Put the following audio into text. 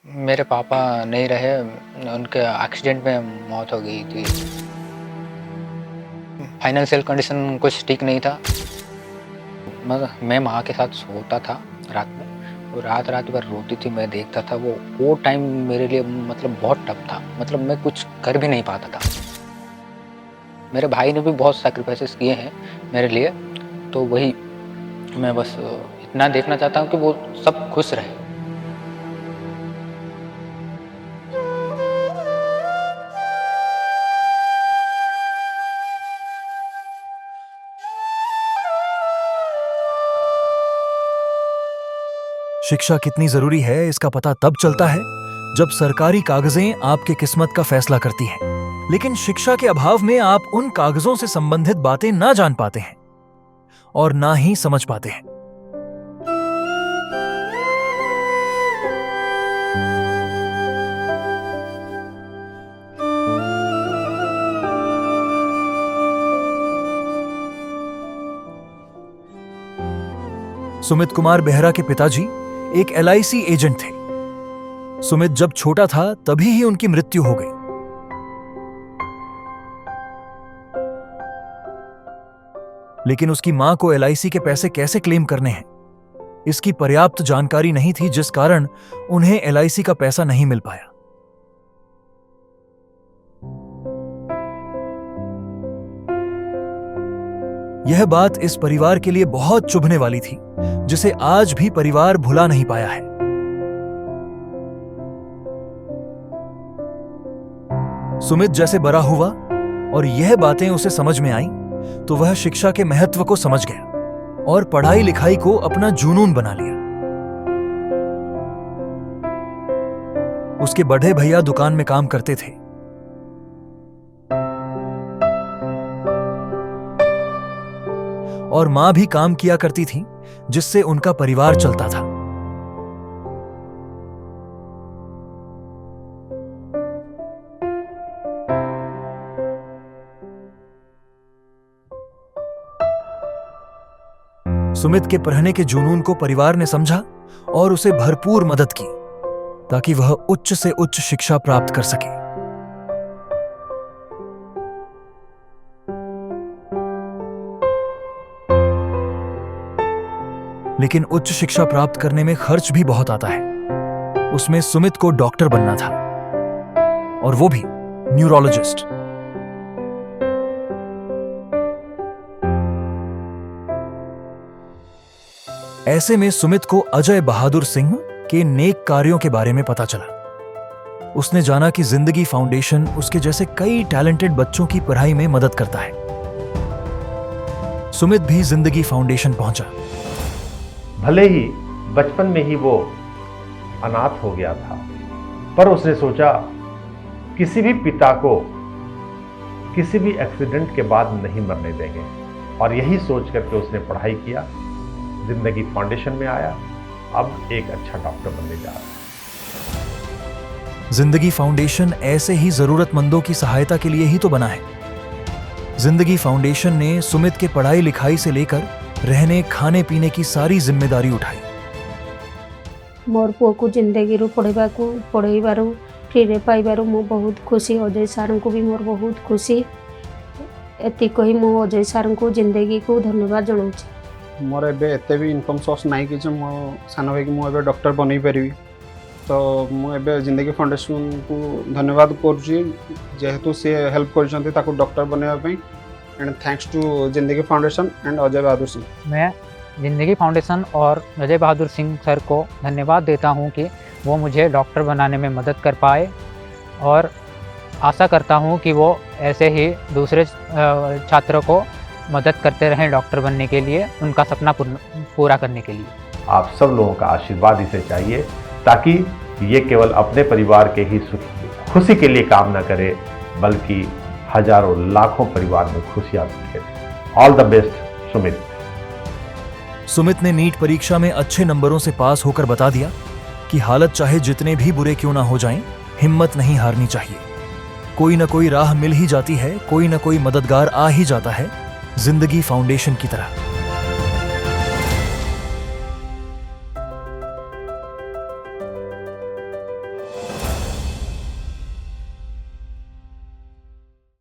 मेरे पापा नहीं रहे, उनके एक्सीडेंट में मौत हो गई थी। फाइनेंशियल कंडीशन कुछ ठीक नहीं था। मैं माँ के साथ सोता था रात में, वो रात-रात भर रोती थी, मैं देखता था। वो टाइम मेरे लिए मतलब बहुत टफ था, मतलब मैं कुछ कर भी नहीं पाता था। मेरे भाई ने भी बहुत सैक्रिफाइसेस किए हैं मेरे लिए, तो वही मैं बस इतना देखना चाहता हूँ कि वो सब खुश रहें। शिक्षा कितनी जरूरी है इसका पता तब चलता है जब सरकारी कागजें आपके किस्मत का फैसला करती हैं। लेकिन शिक्षा के अभाव में आप उन कागजों से संबंधित बातें ना जान पाते हैं और ना ही समझ पाते हैं। सुमित कुमार बेहरा के पिताजी एक एलआईसी एजेंट थे। सुमित जब छोटा था तभी ही उनकी मृत्यु हो गई। लेकिन उसकी मां को एलआईसी के पैसे कैसे क्लेम करने हैं, इसकी पर्याप्त जानकारी नहीं थी, जिस कारण उन्हें एलआईसी का पैसा नहीं मिल पाया। यह बात इस परिवार के लिए बहुत चुभने वाली थी, जिसे आज भी परिवार भुला नहीं पाया है। सुमित जैसे बड़ा हुआ और यह बातें उसे समझ में आईं, तो वह शिक्षा के महत्व को समझ गया और पढ़ाई लिखाई को अपना जुनून बना लिया। उसके बड़े भैया दुकान में काम करते थे और मां भी काम किया करती थी, जिससे उनका परिवार चलता था। सुमित के पढ़ने के जुनून को परिवार ने समझा और उसे भरपूर मदद की ताकि वह उच्च से उच्च शिक्षा प्राप्त कर सके। लेकिन उच्च शिक्षा प्राप्त करने में खर्च भी बहुत आता है। उसमें सुमित को डॉक्टर बनना था, और वो भी न्यूरोलॉजिस्ट। ऐसे में सुमित को अजय बहादुर सिंह के नेक कार्यों के बारे में पता चला। उसने जाना कि जिंदगी फाउंडेशन उसके जैसे कई टैलेंटेड बच्चों की पढ़ाई में मदद करता है। सुमित भी जिंदगी फाउंडेशन पहुंचा। भले ही बचपन में ही वो अनाथ हो गया था, पर उसने सोचा किसी भी पिता को किसी भी एक्सीडेंट के बाद नहीं मरने देंगे, और यही सोच करके उसने पढ़ाई किया, जिंदगी फाउंडेशन में आया, अब एक अच्छा डॉक्टर बनने जा रहा है। जिंदगी फाउंडेशन ऐसे ही जरूरतमंदों की सहायता के लिए ही तो बना है। जिंदगी फाउंडेशन ने सुमित के पढ़ाई लिखाई से लेकर रहने खाने पीने की सारी जिम्मेदारी उठाई। मोर पुओ को जिंदगी पढ़ाइबारू फ्री पाइबारू मु बहुत खुशी। अजय सार को भी मोर बहुत खुशी। एति कही मु अजय सार को जिंदगी को धन्यवाद जनाऊँ। मोर एबे एते भी इनकम सोर्स नहीं कि मो सान भाई मु एबे डॉक्टर बनै पारि, तो मु एबे जिंदगी फाउंडेशन को धन्यवाद करूँ जेहेतु सी हेल्प कर डॉक्टर बनवाई। एंड थैंक्स टू जिंदगी फाउंडेशन एंड अजय बहादुर सिंह। मैं जिंदगी फाउंडेशन और अजय बहादुर सिंह सर को धन्यवाद देता हूं कि वो मुझे डॉक्टर बनाने में मदद कर पाए, और आशा करता हूं कि वो ऐसे ही दूसरे छात्रों को मदद करते रहें डॉक्टर बनने के लिए, उनका सपना पूरा करने के लिए। आप सब लोगों का आशीर्वाद इसे चाहिए, ताकि ये केवल अपने परिवार के ही खुशी के लिए काम न करे, बल्कि हजारों लाखों परिवार में खुशियां दिखे। All the best Sumit. Sumit ने नीट परीक्षा में अच्छे नंबरों से पास होकर बता दिया कि हालत चाहे जितने भी बुरे क्यों ना हो जाएं, हिम्मत नहीं हारनी चाहिए। कोई ना कोई राह मिल ही जाती है, कोई ना कोई मददगार आ ही जाता है, जिंदगी फाउंडेशन की तरह।